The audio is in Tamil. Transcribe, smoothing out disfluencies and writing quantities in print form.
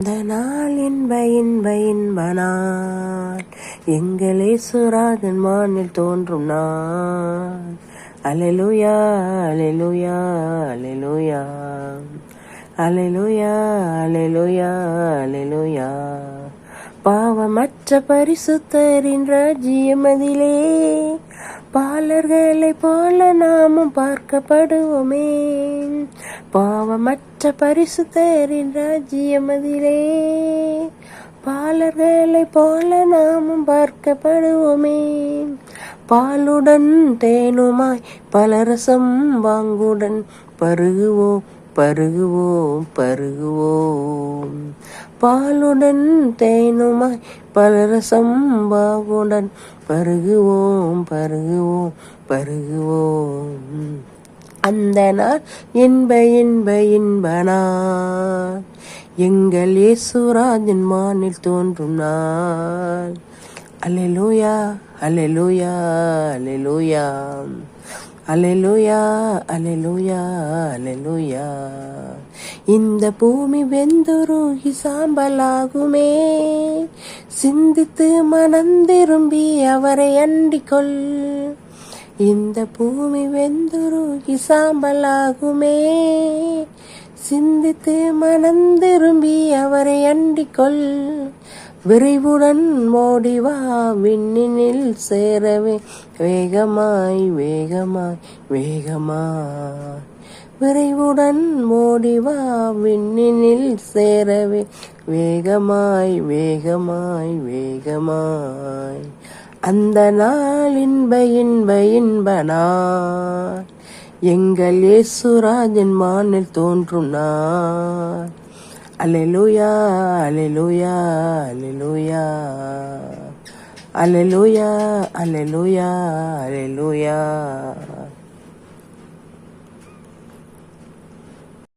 இந்த நாள் இன்ப நாள், எங்கள் இயேசுராஜன் வானில் தோன்றும் நாள். அல்லேலூயா அல்லேலூயா அல்லேலூயா அல்லேலூயா அல்லேலூயா அல்லேலூயா. பாவமற்ற பரிசுத்தரின் ராஜ்யம் அதிலே, பாலர்களைப் போல நாமும் பார்க்கப்படுவோமே. பாவமற்ற பரிசுத்தரின் ராஜ்யம் அதிலே, பாலர்களைப் போல நாமும் பார்க்கப்படுவோமே. பாலுடன் தேனுமாய் பலரசம் வாங்குடன் பருகுவோம் பருகுவோம் பருகுவோம். பாலுடன் தேனுமாய் பலரசம் வாங்குடன் பருகுவோம் பருகுவோம் பருகுவோம். அந்த நாள் இன்ப நாள், எங்கள் இயேசுராஜன் வானில் தோன்றும் நாள். அல்லேலூயா அல்லேலூயா அல்லேலூயா அல்லேலூயா அல்லேலூயா அல்லேலூயா. இந்த பூமி வெந்துருகி சாம்பலாகுமே, சிந்தித்து மனந்திரும்பி அவரை அண்டிக்கொள். இந்த பூமி வெந்துருகி சாம்பலாகுமே, சிந்தித்து மனந்திரும்பி அவரை அண்டிக்கொள். விரைவுடன் ஓடிவா விண்ணினில் சேரவே, வேகமாய் வேகமாய் வேகமாய். விரைவுடன் ஓடிவா விண்ணினில் சேரவே, வேகமாய் வேகமாய் வேகமாய். அந்த நாள் இன்ப நாள், எங்கள் இயேசுராஜன் வானில் தோன்றும் நாள். அல்லேலூயா அல்லேலூயா அல்லேலூயா அல்லேலூயா அல்லேலூயா அல்லேலூயா.